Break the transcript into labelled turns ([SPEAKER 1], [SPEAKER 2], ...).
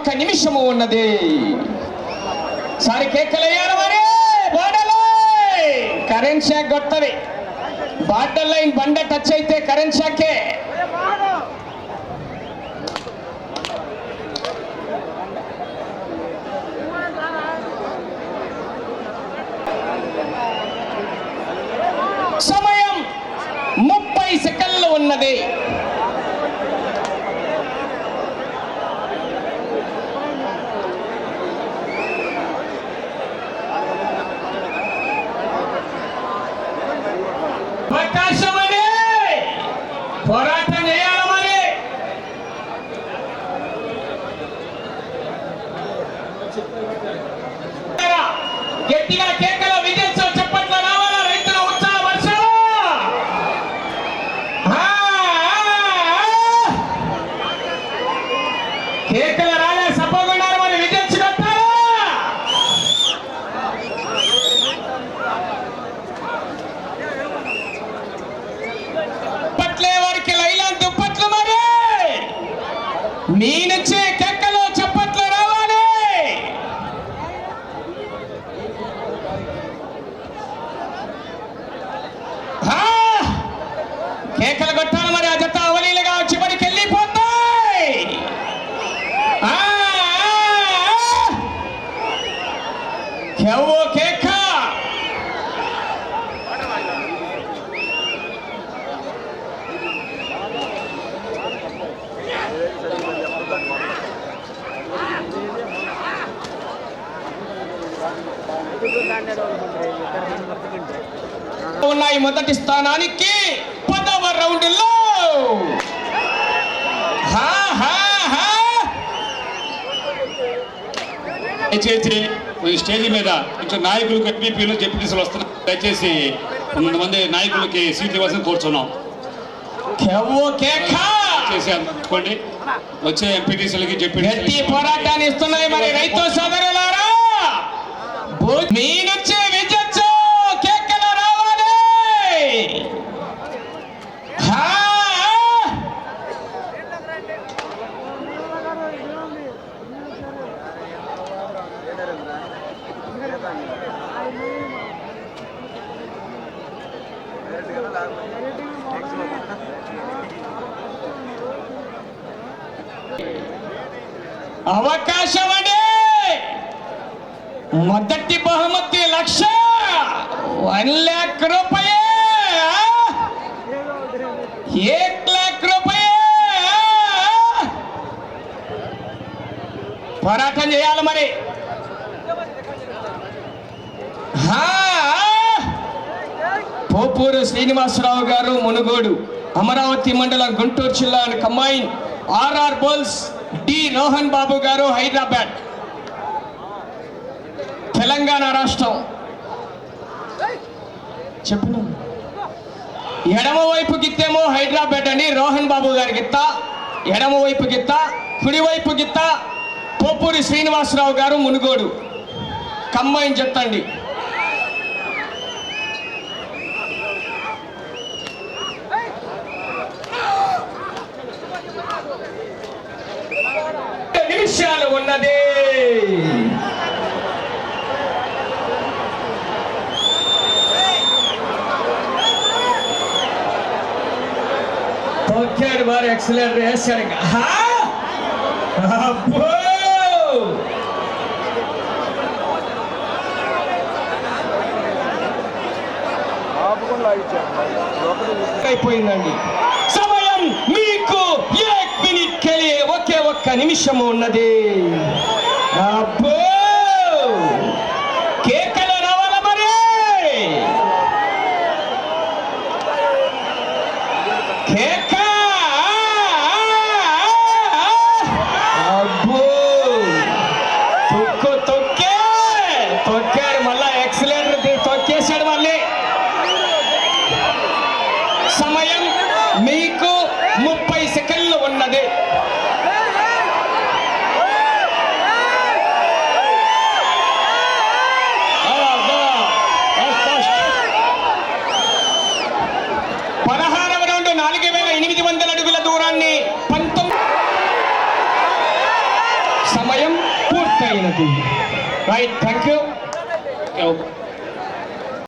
[SPEAKER 1] ఒక నిమిషము ఉన్నది. సారి కేకలేయాలి మరి. కరెంట్ షాక్ కొట్టది. బార్డర్ లైన్ బండ టచ్ అయితే కరెంట్ షాకే. సమయం 30 సెకండ్లు ఉన్నది. అవకాశమని పోరాటం చేయాలి మరి. గట్టిగా కేకల విజయోత్సవ చప్పట్లు రావాలా. రైతుల ఉత్సాహ వర్షాలు. కేకల రాలే సపోగున్నారు మరి. విజయించుకుంటారా? పట్లే వారికి లైలాన్ దుప్పట్లు మరి. మీ నుంచే కేకలు చప్పట్లు రావాలి. కేకలు కొట్టాలి మరి. ఆ జత అవలీలుగా చివరికి వెళ్ళిపోతాయి. కేవో కేక. ఉన్నాయి మొదటి స్థానానికి 10వ రౌండ్లో.
[SPEAKER 2] దయచేసి ఈ స్టేజ్ మీద కొంచెం నాయకులకు ఎంపీపీలు జెడ్పీటీసీలు వస్తున్నారు. దయచేసి 9 మంది నాయకులకి సీట్లు ఇవ్వాల్సింది కోరుచున్నాం. చేసి అందుకోండి. వచ్చే ఎంపీటీసీలకి
[SPEAKER 1] గట్టి పోరాటాన్ని ఇస్తున్నాయి మరి రైతు సోదరులారా. మీ నుంచే విజయచ్చు కేకలు రావాలి. అవకాశం అండి. మొదటి బహుమతి 1 लाख రూపాయలు. 1 लाख రూపాయలు. పోరాటం చేయాలి మరి. పోపూరు శ్రీనివాసరావు గారు మునుగోడు, అమరావతి మండలం, గుంటూరు జిల్లా కంబైన్. ఆర్ఆర్ బోల్స్ డి రోహన్ బాబు గారు హైదరాబాద్, తెలంగాణ రాష్ట్రం. చెప్పిన ఎడమ వైపు గిత్తేమో హైదరాబాద్ అని రోహన్ బాబు గారి గిత్త, ఎడమ వైపు గిత్త, కుడివైపు గిత్త పోపూరి శ్రీనివాసరావు గారు మునుగోడు కంబైన్ చెప్తండి. నిమిషాలు ఉన్నది. తొక్కాడు వారు. ఎక్సలెంట్ వేశాడు. అయిపోయిందండి. సమయం మీకు 1 మినిట్ కెలియే. ఒక్క నిమిషము ఉన్నది. అబ్బో కేకలు రావాల మరి. కేక. అబ్బో తొక్కాడు మళ్ళా. ఎక్సలెంట్ తొక్కేశాడు మళ్ళీ. సమయం మీకు 30 సెకండ్లు ఉన్నది. Right thank you
[SPEAKER 2] okay.